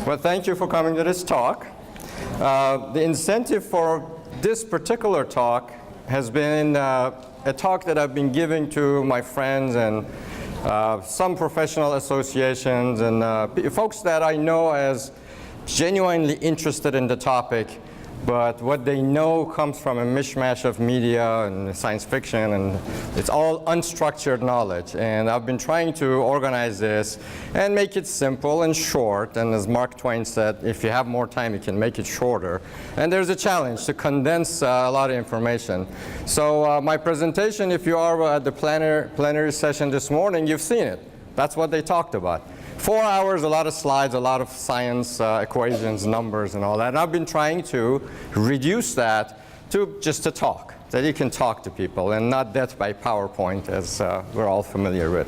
Well, thank you for coming to this talk. The incentive for this particular talk has been a talk that I've been giving to my friends and some professional associations and folks that I know as genuinely interested in the topic, but what they know comes from a mishmash of media and science fiction, and it's all unstructured knowledge. And I've been trying to organize this and make it simple and short. And as Mark Twain said, if you have more time, you can make it shorter. And there's a challenge to condense a lot of information. So my presentation, if you are at the plenary session this morning, you've seen it. That's what they talked about. 4 hours, a lot of slides, a lot of science, equations, numbers, and all that. And I've been trying to reduce that to just a talk, that you can talk to people and not death by PowerPoint, as we're all familiar with.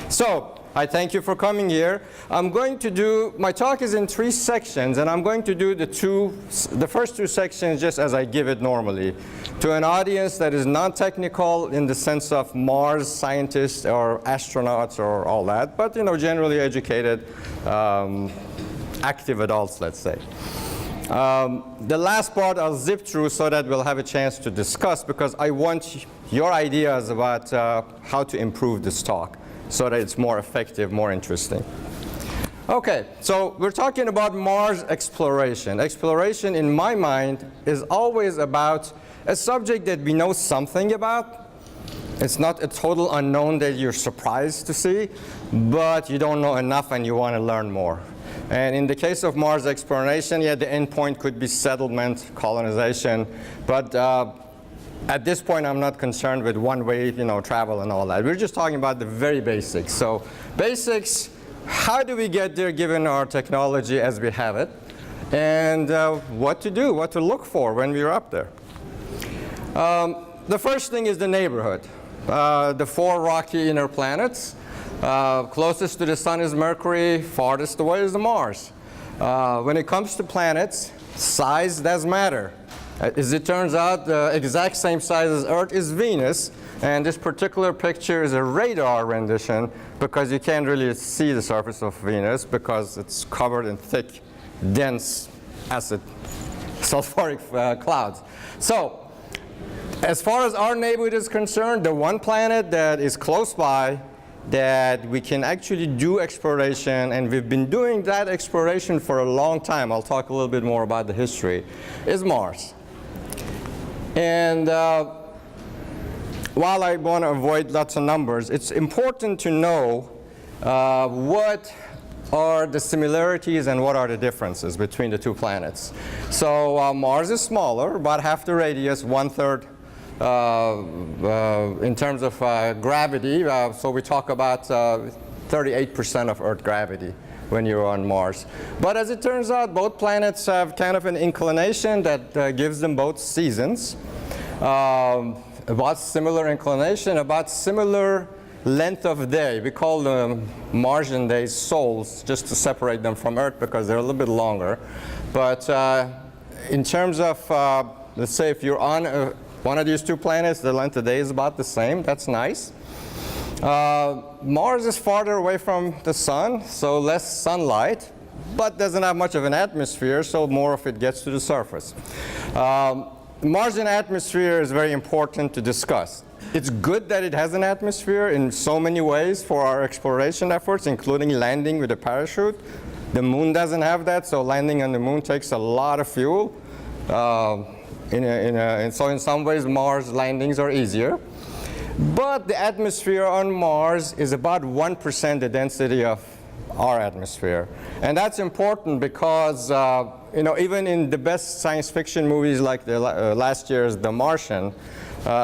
So I thank you for coming here. I'm going to do, my talk is in 3 sections, and I'm going to do the first 2 sections just as I give it normally, to an audience that is non-technical in the sense of Mars scientists or astronauts or all that, but generally educated, active adults, let's say. The last part I'll zip through so that we'll have a chance to discuss, because I want your ideas about how to improve this talk so that it's more effective, more interesting. Okay, so we're talking about Mars exploration. Exploration, in my mind, is always about a subject that we know something about. It's not a total unknown that you're surprised to see, but you don't know enough and you want to learn more. And in the case of Mars exploration, yeah, the end point could be settlement, colonization, but at this point, I'm not concerned with one-way, travel and all that. We're just talking about the very basics. So basics, how do we get there given our technology as we have it? And what to do, what to look for when we're up there. The first thing is the neighborhood. The 4 rocky inner planets. Closest to the sun is Mercury, farthest away is the Mars. When it comes to planets, size does matter. As it turns out, the exact same size as Earth is Venus, and this particular picture is a radar rendition because you can't really see the surface of Venus because it's covered in thick, dense acid sulfuric clouds. So, as far as our neighborhood is concerned, the one planet that is close by that we can actually do exploration, and we've been doing that exploration for a long time, I'll talk a little bit more about the history, is Mars. And while I want to avoid lots of numbers, it's important to know what are the similarities and what are the differences between the 2 planets. So Mars is smaller, about half the radius, 1/3 in terms of gravity. So we talk about 38% of Earth gravity when you're on Mars. But as it turns out, both planets have kind of an inclination that gives them both seasons. About similar inclination, about similar length of day. We call them Martian days sols, just to separate them from Earth because they're a little bit longer. But in terms of, let's say if you're on one of these 2 planets, the length of day is about the same. That's nice. Mars is farther away from the sun, so less sunlight, but doesn't have much of an atmosphere, so more of it gets to the surface. Martian atmosphere is very important to discuss. It's good that it has an atmosphere in so many ways for our exploration efforts, including landing with a parachute. The moon doesn't have that, so landing on the moon takes a lot of fuel. And so in some ways, Mars landings are easier. But the atmosphere on Mars is about 1% the density of our atmosphere. And that's important because, even in the best science fiction movies like last year's The Martian,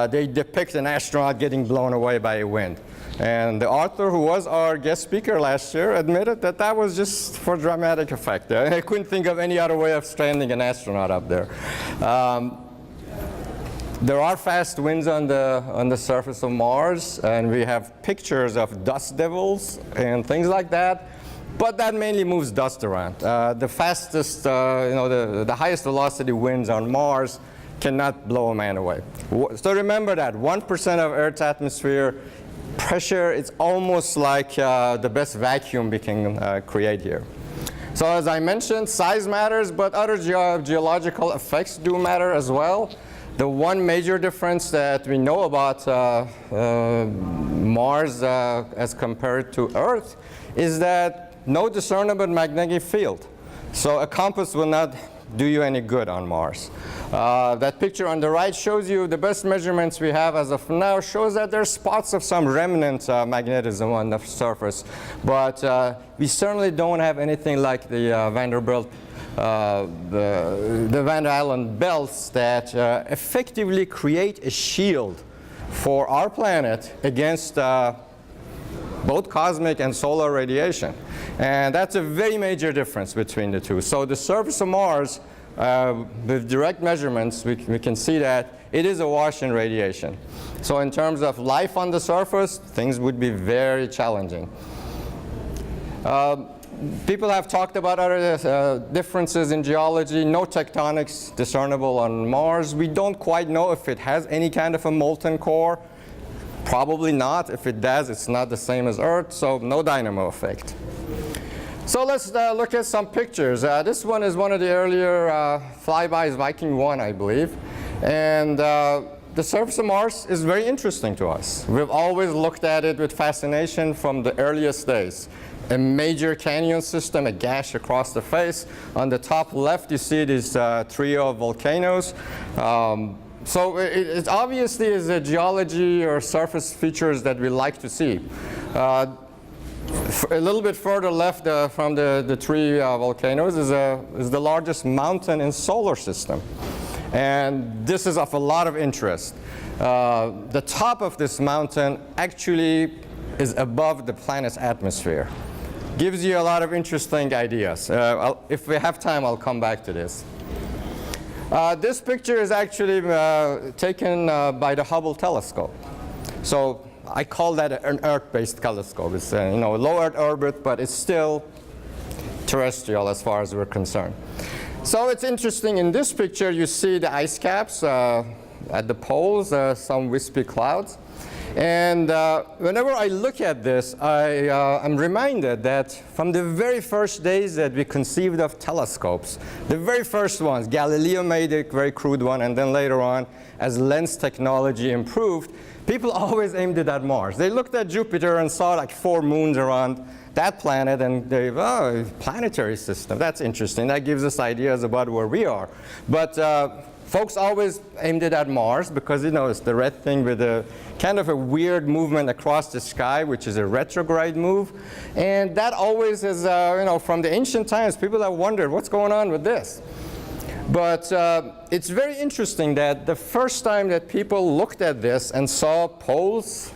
they depict an astronaut getting blown away by a wind. And the author, who was our guest speaker last year, admitted that that was just for dramatic effect. I couldn't think of any other way of stranding an astronaut up there. There are fast winds on the surface of Mars, and we have pictures of dust devils and things like that. But that mainly moves dust around. The fastest, the highest velocity winds on Mars cannot blow a man away. So remember that 1% of Earth's atmosphere pressure, it's almost like the best vacuum we can create here. So as I mentioned, size matters, but other geological effects do matter as well. The one major difference that we know about Mars as compared to Earth is that no discernible magnetic field. So a compass will not do you any good on Mars. That picture on the right shows you the best measurements we have as of now shows that there are spots of some remnant magnetism on the surface. But we certainly don't have anything like the Vanderbilt, the Van Allen belts that effectively create a shield for our planet against both cosmic and solar radiation. And that's a very major difference between the two. So the surface of Mars, with direct measurements, we can see that it is awash in radiation. So in terms of life on the surface, things would be very challenging. People have talked about other differences in geology. No tectonics discernible on Mars. We don't quite know if it has any kind of a molten core. Probably not. If it does, it's not the same as Earth, so no dynamo effect. So let's look at some pictures. This one is one of the earlier flybys, Viking 1, I believe. And the surface of Mars is very interesting to us. We've always looked at it with fascination from the earliest days. A major canyon system, a gash across the face. On the top left, you see this trio of volcanoes. So it obviously is a geology or surface features that we like to see. A little bit further left from the three volcanoes is the largest mountain in solar system. And this is of a lot of interest. The top of this mountain actually is above the planet's atmosphere. Gives you a lot of interesting ideas. If we have time, I'll come back to this. This picture is actually taken by the Hubble telescope. So I call that an Earth-based telescope. It's low Earth orbit, but it's still terrestrial as far as we're concerned. So it's interesting. In this picture, you see the ice caps at the poles, some wispy clouds. And whenever I look at this, I'm reminded that from the very first days that we conceived of telescopes, the very first ones, Galileo made a very crude one, and then later on, as lens technology improved, people always aimed it at Mars. They looked at Jupiter and saw like 4 moons around that planet, and they, oh, planetary system, that's interesting. That gives us ideas about where we are. But folks always aimed it at Mars because, it's the red thing with a kind of a weird movement across the sky, which is a retrograde move. And that always is, from the ancient times, people have wondered, what's going on with this? But it's very interesting that the first time that people looked at this and saw poles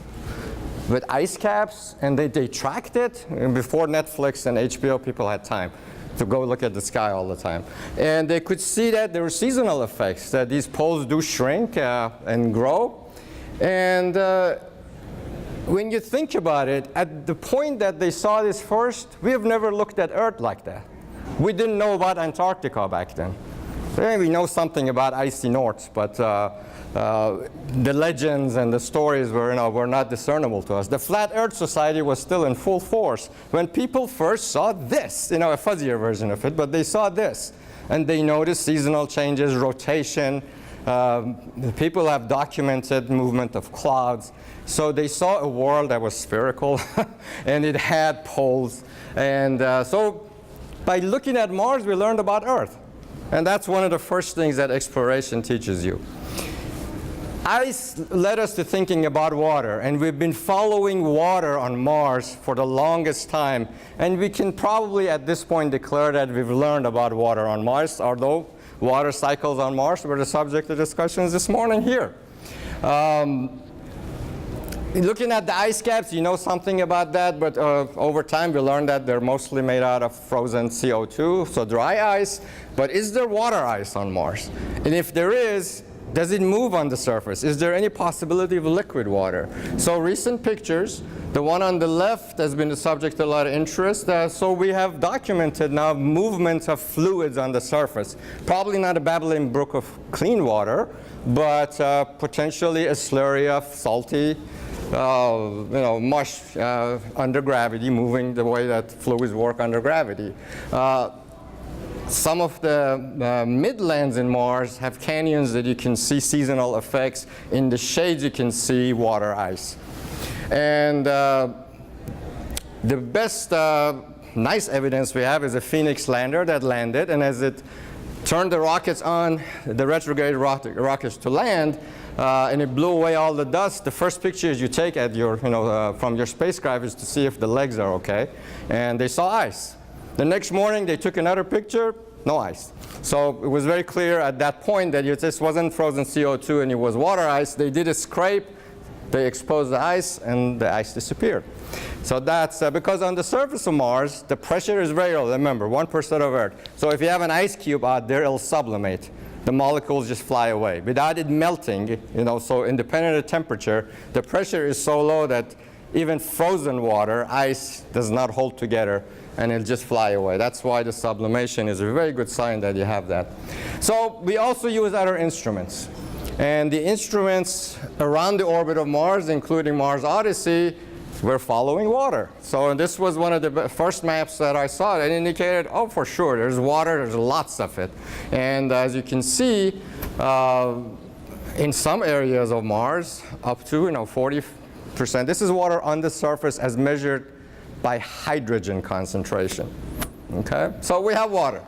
with ice caps, and they tracked it, and before Netflix and HBO, people had time to go look at the sky all the time. And they could see that there were seasonal effects, that these poles do shrink and grow. And when you think about it, at the point that they saw this first, we have never looked at Earth like that. We didn't know about Antarctica back then. We know something about icy north, but the legends and the stories were not discernible to us. The Flat Earth Society was still in full force when people first saw this, a fuzzier version of it, but they saw this. And they noticed seasonal changes, rotation. People have documented movement of clouds. So they saw a world that was spherical, and it had poles. And so by looking at Mars, we learned about Earth. And that's one of the first things that exploration teaches you. Ice led us to thinking about water, and we've been following water on Mars for the longest time. And we can probably at this point declare that we've learned about water on Mars, although water cycles on Mars were the subject of discussions this morning here. Looking at the ice caps, you know something about that, but over time we learned that they're mostly made out of frozen CO2, so dry ice. But is there water ice on Mars? And if there is, does it move on the surface? Is there any possibility of liquid water? So recent pictures, the one on the left has been the subject of a lot of interest. So we have documented now movements of fluids on the surface. Probably not a babbling brook of clean water, but potentially a slurry of salty mush under gravity, moving the way that fluids work under gravity. Some of the midlands in Mars have canyons that you can see seasonal effects. In the shades, you can see water ice. And the best nice evidence we have is a Phoenix lander that landed, and as it turned the rockets on, the retrograde rockets to land, and it blew away all the dust. The first pictures you take at your, from your spacecraft is to see if the legs are okay, and they saw ice. The next morning, they took another picture, no ice. So it was very clear at that point that it just wasn't frozen CO2 and it was water ice. They did a scrape, they exposed the ice, and the ice disappeared. So that's because on the surface of Mars, the pressure is very low. Remember, 1% of Earth. So if you have an ice cube out there, it'll sublimate. The molecules just fly away without it melting. So independent of temperature, the pressure is so low that even frozen water, ice, does not hold together, and it'll just fly away. That's why the sublimation is a very good sign that you have that. So we also use other instruments. And the instruments around the orbit of Mars, including Mars Odyssey, were following water. So this was one of the first maps that I saw that indicated, oh, for sure, there's water, there's lots of it. And as you can see, in some areas of Mars, up to 40%, this is water on the surface as measured by hydrogen concentration. Okay, so we have water.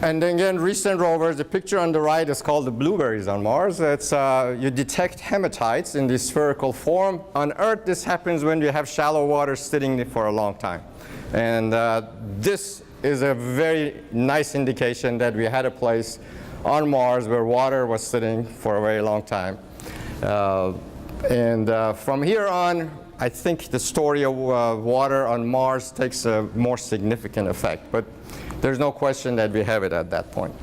And then again, recent rovers, the picture on the right is called the Blueberries on Mars. It's, you detect hematites in this spherical form. On Earth, this happens when you have shallow water sitting there for a long time. And this is a very nice indication that we had a place on Mars where water was sitting for a very long time. From here on, I think the story of water on Mars takes a more significant effect. But there's no question that we have it at that point.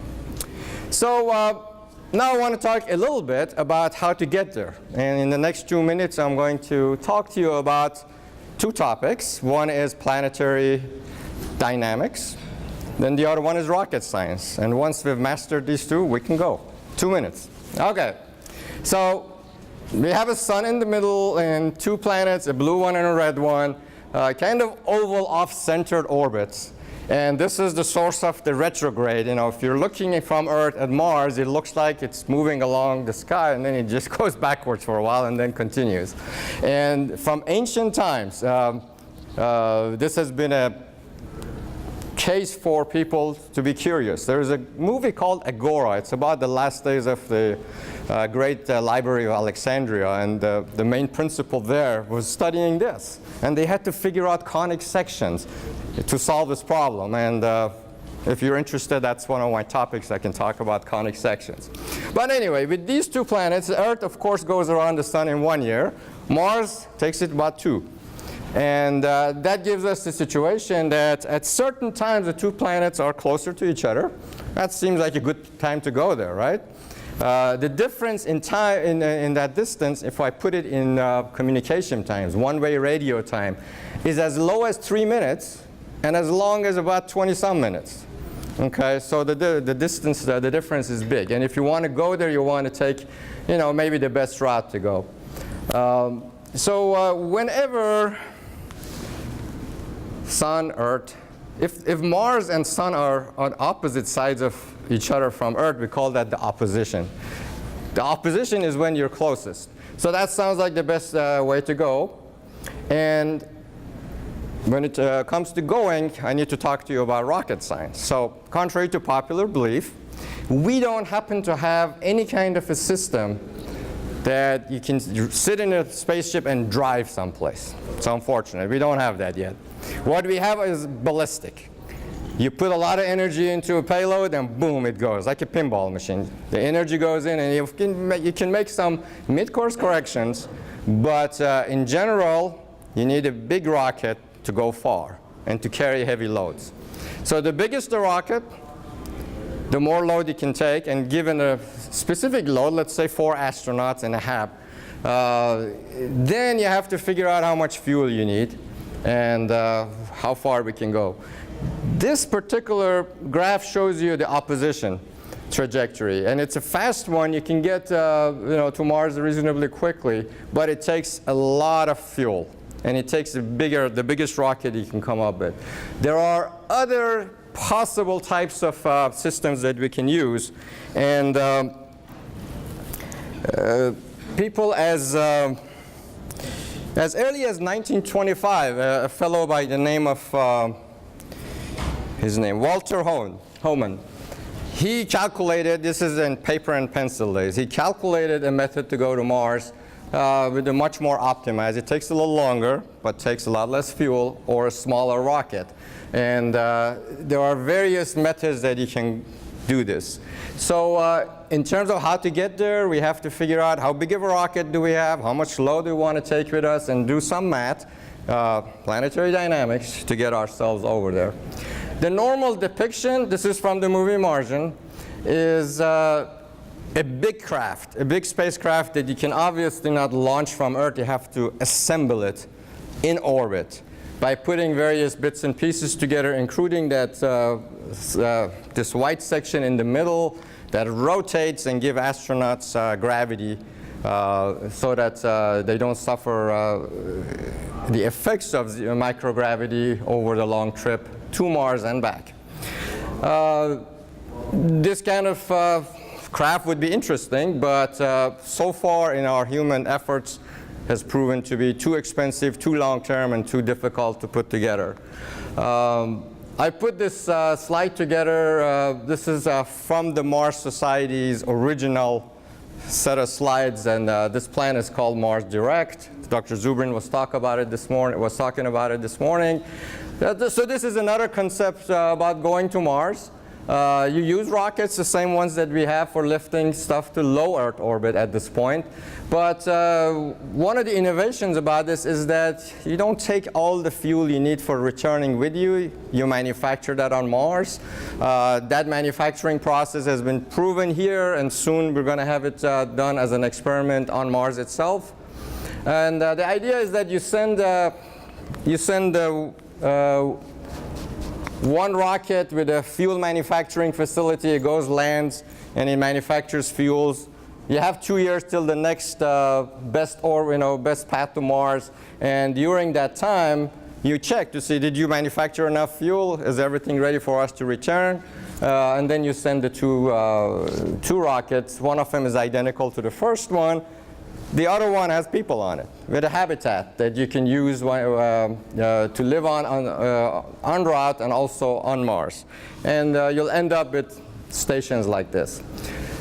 So now I want to talk a little bit about how to get there. And in the next 2 minutes, I'm going to talk to you about two topics. One is planetary dynamics. Then the other one is rocket science. And once we've mastered these two, we can go. 2 minutes. OK. So we have a sun in the middle and two planets, a blue one and a red one, kind of oval off-centered orbits. And this is the source of the retrograde. If you're looking from Earth at Mars, it looks like it's moving along the sky, and then it just goes backwards for a while and then continues. And from ancient times, this has been a case for people to be curious. There's a movie called Agora. It's about the last days of the great Library of Alexandria, and the main principal there was studying this. And they had to figure out conic sections to solve this problem. And if you're interested, that's one of my topics. I can talk about conic sections. But anyway, with these two planets, the Earth, of course, goes around the sun in 1 year. Mars takes it about 2. And that gives us the situation that at certain times, the two planets are closer to each other. That seems like a good time to go there, right? The difference in time in that distance, if I put it in communication times, one-way radio time, is as low as 3 minutes and as long as about 20-some minutes. Okay, so the distance, the difference is big. And if you want to go there, you want to take, maybe the best route to go. Whenever Sun, Earth, if Mars and Sun are on opposite sides of each other from Earth, we call that the opposition. The opposition is when you're closest. So that sounds like the best way to go. And when it comes to going, I need to talk to you about rocket science. So contrary to popular belief, we don't happen to have any kind of a system that you can sit in a spaceship and drive someplace. It's unfortunate. We don't have that yet. What we have is ballistic. You put a lot of energy into a payload and boom, it goes, like a pinball machine. The energy goes in and you can make some mid-course corrections, but in general, you need a big rocket to go far and to carry heavy loads. So the bigger the rocket, the more load you can take, and given a specific load, let's say 4 astronauts and a half, then you have to figure out how much fuel you need and how far we can go. This particular graph shows you the opposition. trajectory. And it's a fast one. You can get to Mars reasonably quickly, but it takes a lot of fuel. And it takes the biggest rocket you can come up with. There are other possible types of systems that we can use. And people as early as 1925, a fellow by the name of Walter Hohmann, he calculated, this is in paper and pencil days, he calculated a method to go to Mars with a much more optimized. It takes a little longer, but takes a lot less fuel, or a smaller rocket. And there are various methods that you can do this. So in terms of how to get there, we have to figure out how big of a rocket do we have, how much load do we want to take with us, and do some math, planetary dynamics, to get ourselves over there. The normal depiction, this is from the movie Martian, is a big craft, a big spacecraft that you can obviously not launch from Earth. You have to assemble it in orbit by putting various bits and pieces together, including that this white section in the middle that rotates and give astronauts gravity so that they don't suffer the effects of the microgravity over the long trip to Mars and back. This kind of craft would be interesting, but so far in our human efforts has proven to be too expensive, too long-term, and too difficult to put together. I put this slide together. This is from the Mars Society's original set of slides, and this plan is called Mars Direct. Dr. Zubrin was talking about it this morning. So this is another concept about going to Mars. You use rockets, the same ones that we have for lifting stuff to low Earth orbit at this point. But one of the innovations about this is that you don't take all the fuel you need for returning with you. You manufacture that on Mars. That manufacturing process has been proven here, and soon we're going to have it done as an experiment on Mars itself. And the idea is that you send one rocket with a fuel manufacturing facility. It goes, lands, and it manufactures fuels. You have 2 years till the next best path to Mars. And during that time, you check to see, did you manufacture enough fuel? Is everything ready for us to return? And then you send the two rockets. One of them is identical to the first one. The other one has people on it with a habitat that you can use to live on route and also on Mars. And you'll end up with stations like this.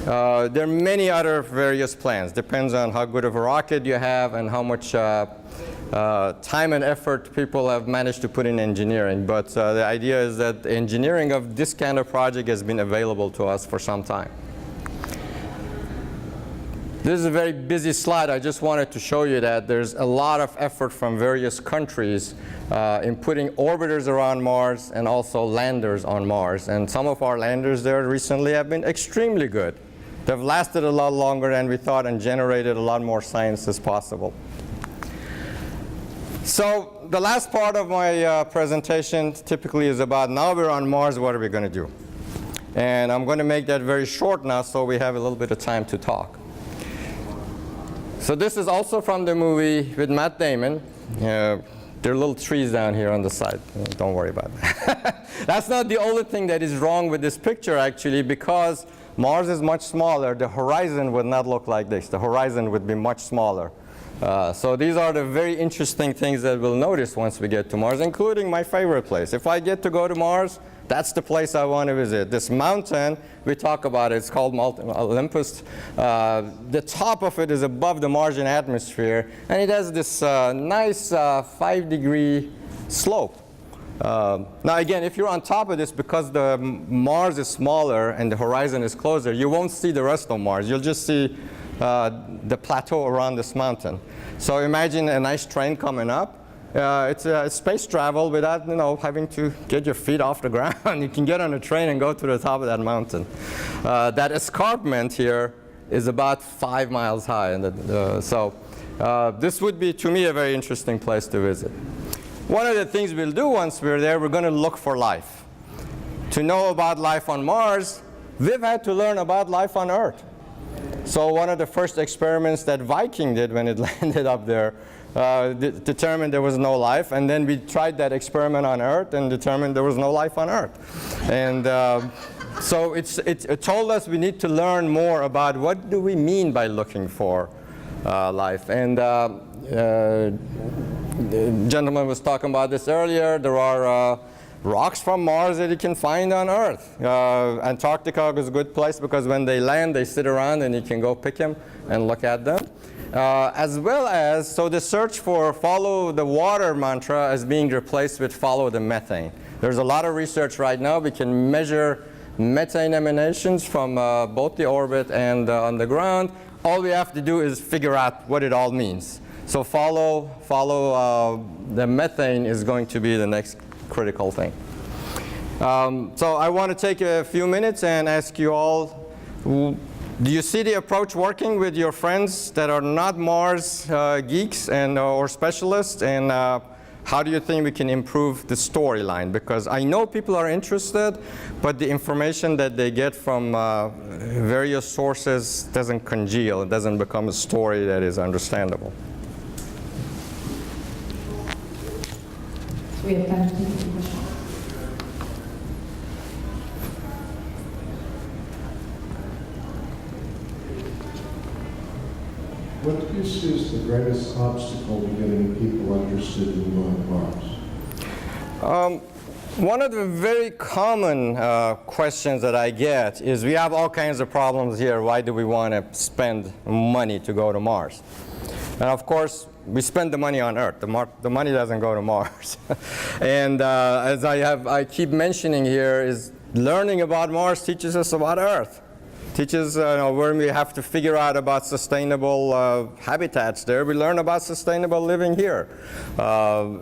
There are many other various plans. Depends on how good of a rocket you have and how much time and effort people have managed to put in engineering. But the idea is that the engineering of this kind of project has been available to us for some time. This is a very busy slide. I just wanted to show you that there's a lot of effort from various countries in putting orbiters around Mars and also landers on Mars. And some of our landers there recently have been extremely good. They've lasted a lot longer than we thought and generated a lot more science as possible. So the last part of my presentation typically is about, now we're on Mars, what are we going to do? And I'm going to make that very short now so we have a little bit of time to talk. So this is also from the movie with Matt Damon. There are little trees down here on the side. Don't worry about that. That's not the only thing that is wrong with this picture, actually, because Mars is much smaller. The horizon would not look like this. The horizon would be much smaller. So these are the very interesting things that we'll notice once we get to Mars, including my favorite place. If I get to go to Mars, that's the place I want to visit. This mountain, we talk about it, it's called Mount Olympus. The top of it is above the Martian atmosphere, and it has this nice 5-degree slope. Now again, if you're on top of this, because the Mars is smaller and the horizon is closer, you won't see the rest of Mars. You'll just see the plateau around this mountain. So imagine a nice train coming up. It's space travel without having to get your feet off the ground. You can get on a train and go to the top of that mountain. That escarpment here is about 5 miles high. And so this would be, to me, a very interesting place to visit. One of the things we'll do once we're there, we're going to look for life. To know about life on Mars, we've had to learn about life on Earth. So one of the first experiments that Viking did when it landed up there determined there was no life, and then we tried that experiment on Earth and determined there was no life on Earth. And so it told us we need to learn more about what do we mean by looking for life. And the gentleman was talking about this earlier. There are rocks from Mars that you can find on Earth. Antarctica is a good place because when they land, they sit around and you can go pick them and look at them. As well as, so the search for follow the water mantra is being replaced with follow the methane. There's a lot of research right now. We can measure methane emanations from both the orbit and on the ground. All we have to do is figure out what it all means. So follow the methane is going to be the next critical thing. So I want to take a few minutes and ask you all, do you see the approach working with your friends that are not Mars geeks and or specialists? And how do you think we can improve the storyline? Because I know people are interested, but the information that they get from various sources doesn't congeal. It doesn't become a story that is understandable. We have time to take a question. What do you see as the greatest obstacle to getting people interested in going to Mars? One of the very common questions that I get is we have all kinds of problems here. Why do we want to spend money to go to Mars? And of course, we spend the money on Earth. The money doesn't go to Mars. And as I keep mentioning here, is learning about Mars teaches us about Earth. Teaches where we have to figure out about sustainable habitats there. We learn about sustainable living here,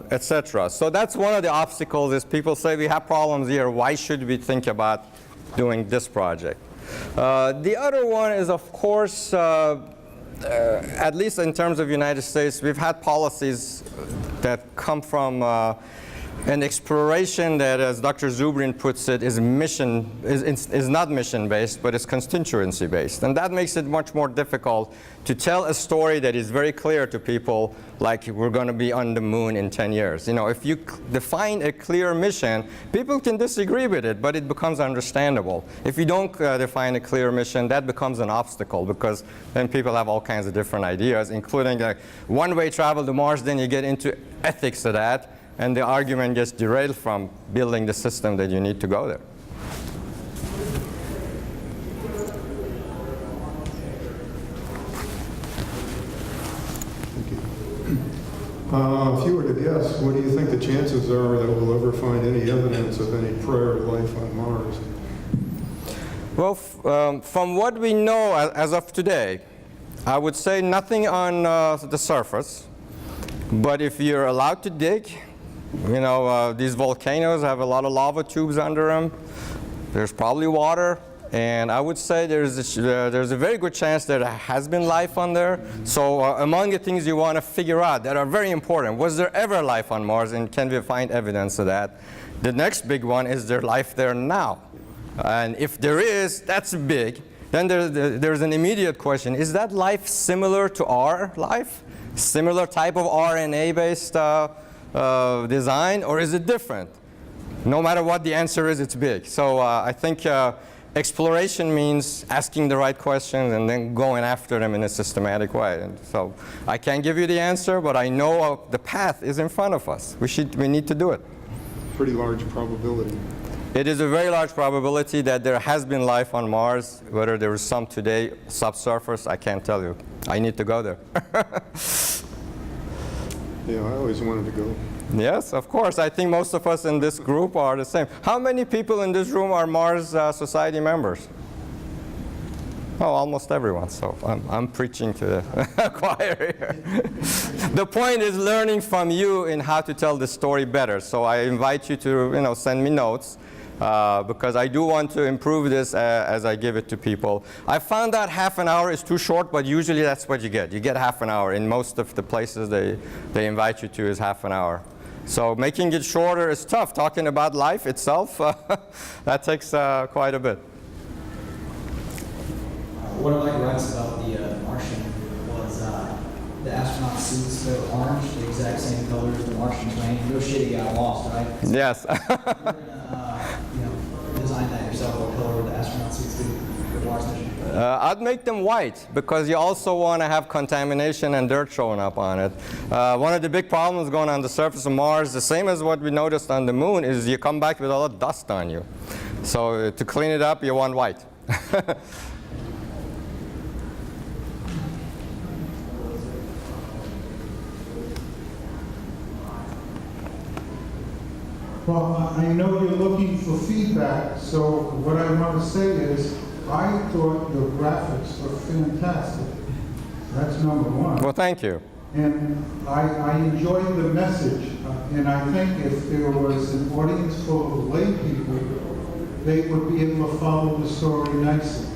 etc. So that's one of the obstacles is people say we have problems here. Why should we think about doing this project? The other one is, of course, at least in terms of the United States, we've had policies that come from an exploration that, as Dr. Zubrin puts it, is not mission-based, but is constituency-based. And that makes it much more difficult to tell a story that is very clear to people, like we're going to be on the moon in 10 years. If you define a clear mission, people can disagree with it, but it becomes understandable. If you don't define a clear mission, that becomes an obstacle, because then people have all kinds of different ideas, including one-way travel to Mars. Then you get into ethics of that, and the argument gets derailed from building the system that you need to go there. Thank you. If you were to guess, what do you think the chances are that we'll ever find any evidence of any prior life on Mars? Well, from what we know as of today, I would say nothing on the surface. But if you're allowed to dig, these volcanoes have a lot of lava tubes under them. There's probably water, and I would say there's a very good chance that there has been life on there. So among the things you want to figure out that are very important, was there ever life on Mars, and can we find evidence of that? The next big one is there life there now? And if there is, that's big. Then there's an immediate question, is that life similar to our life? Similar type of RNA-based design, or is it different? No matter what the answer is, it's big. So I think exploration means asking the right questions and then going after them in a systematic way. And so I can't give you the answer, but I know the path is in front of us. We need to do it. Pretty large probability. It is a very large probability that there has been life on Mars. Whether there is some today subsurface, I can't tell you. I need to go there. Yeah, I always wanted to go. Yes, of course. I think most of us in this group are the same. How many people in this room are Mars Society members? Oh, almost everyone. So I'm preaching to the choir here. The point is learning from you in how to tell the story better. So I invite you to send me notes. Because I do want to improve this as I give it to people. I found out half an hour is too short, but usually that's what you get. You get half an hour. In most of the places they invite you to is half an hour. So making it shorter is tough. Talking about life itself, that takes quite a bit. What I like writes about the Martian was the astronaut suits. They were orange, the exact same color as the Martian plane. No shit, you got lost, right? Yes. You're gonna, design that yourself. What color would the astronaut suits be for the Mars mission? I'd make them white because you also want to have contamination and dirt showing up on it. One of the big problems going on the surface of Mars, the same as what we noticed on the moon, is you come back with a lot of dust on you. So to clean it up, you want white. Well, I know you're looking for feedback, so what I want to say is, I thought your graphics were fantastic. That's number one. Well, thank you. And I enjoyed the message, and I think if there was an audience full of lay people, they would be able to follow the story nicely.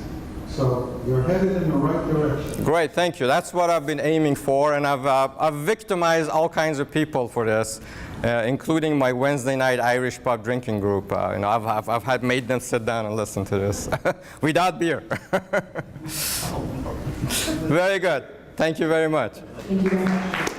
So you're headed in the right direction. Great, thank you. That's what I've been aiming for, and I've victimized all kinds of people for this, including my Wednesday night Irish pub drinking group. I've had made them sit down and listen to this without beer. Very good. Thank you very much. Thank you very much.